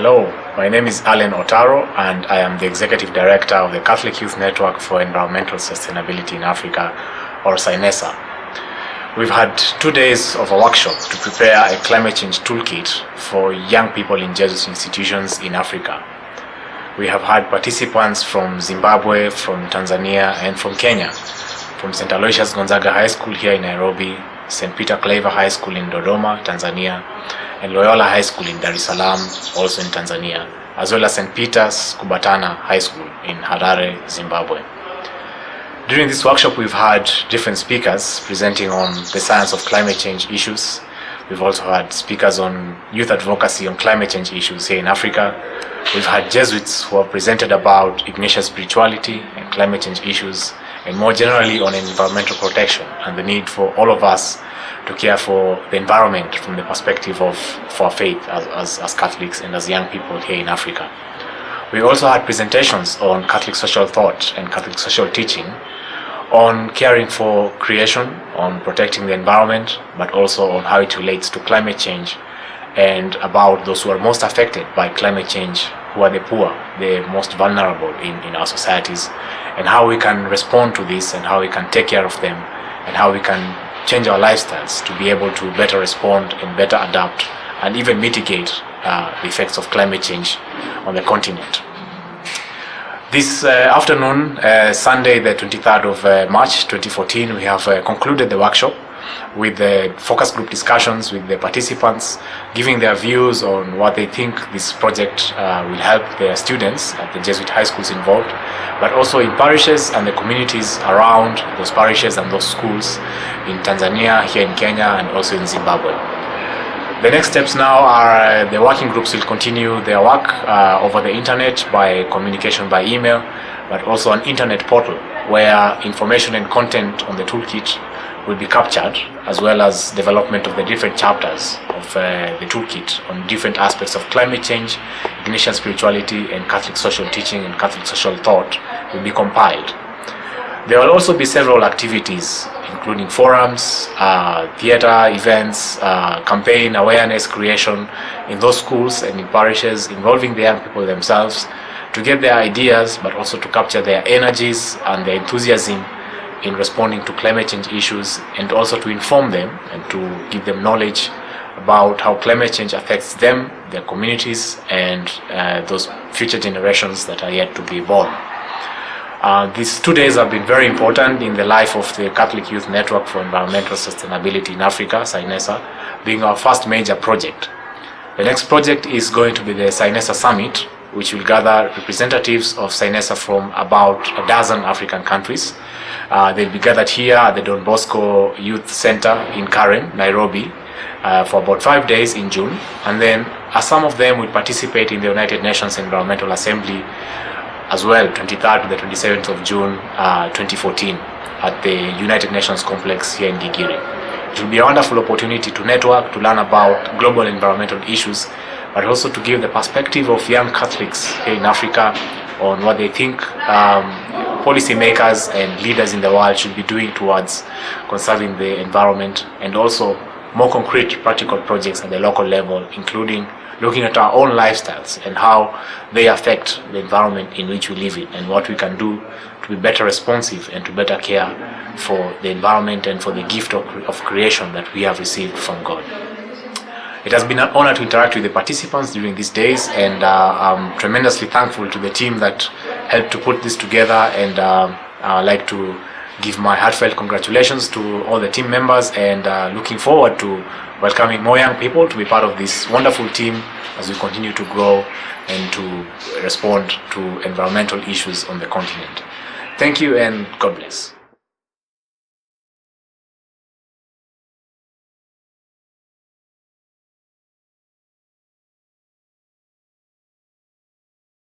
Hello, my name is Alan Otaro and I am the Executive Director of the Catholic Youth Network for Environmental Sustainability in Africa, or CYNESA. We've had 2 days of a workshop to prepare a climate change toolkit for young people in Jesuit institutions in Africa. We have had participants from Zimbabwe, from Tanzania and from Kenya, from St. Aloysius Gonzaga High School here in Nairobi, St. Peter Claver High School in Dodoma, Tanzania, and Loyola High School in Dar es Salaam, also in Tanzania, as well as St. Peter's Kubatana High School in Harare, Zimbabwe. During this workshop, we've had different speakers presenting on the science of climate change issues. We've also had speakers on youth advocacy on climate change issues here in Africa. We've had Jesuits who have presented about Ignatian spirituality and climate change issues, and more generally on environmental protection and the need for all of us to care for the environment from the perspective of our faith as Catholics and as young people here in Africa. We also had presentations on Catholic social thought and Catholic social teaching, on caring for creation, on protecting the environment, but also on how it relates to climate change and about those who are most affected by climate change, who are the poor, the most vulnerable in our societies, and how we can respond to this and how we can take care of them and how we can change our lifestyles to be able to better respond and better adapt and even mitigate the effects of climate change on the continent. This afternoon, Sunday the 23rd of March 2014, we have concluded the workshop with the focus group discussions with the participants, giving their views on what they think this project will help their students at the Jesuit high schools involved, but also in parishes and the communities around those parishes and those schools in Tanzania, here in Kenya, and also in Zimbabwe. The next steps now are the working groups will continue their work over the internet by communication by email, but also an internet portal where information and content on the toolkit will be captured, as well as development of the different chapters of the toolkit on different aspects of climate change, Ignatian spirituality and Catholic social teaching and Catholic social thought will be compiled. There will also be several activities, including forums, theater, events, campaign, awareness creation in those schools and in parishes, involving the young people themselves to get their ideas, but also to capture their energies and their enthusiasm in responding to climate change issues, and also to inform them and to give them knowledge about how climate change affects them, their communities, and those future generations that are yet to be born. These 2 days have been very important in the life of the Catholic Youth Network for Environmental Sustainability in Africa, CYNESA, being our first major project. The next project is going to be the CYNESA Summit, which will gather representatives of CYNESA from about a dozen African countries. They'll be gathered here at the Don Bosco Youth Center in Karen, Nairobi, for about 5 days in June. And then some of them will participate in the United Nations Environmental Assembly as well, 23rd to the 27th of June 2014 at the United Nations Complex here in Gigiri. It will be a wonderful opportunity to network, to learn about global environmental issues, but also to give the perspective of young Catholics here in Africa on what they think policymakers and leaders in the world should be doing towards conserving the environment, and also more concrete practical projects at the local level, including looking at our own lifestyles and how they affect the environment in which we live in, and what we can do to be better responsive and to better care for the environment and for the gift of creation that we have received from God. It has been an honor to interact with the participants during these days, and I'm tremendously thankful to the team that helped to put this together, and I'd like to give my heartfelt congratulations to all the team members, and looking forward to welcoming more young people to be part of this wonderful team as we continue to grow and to respond to environmental issues on the continent. Thank you and God bless.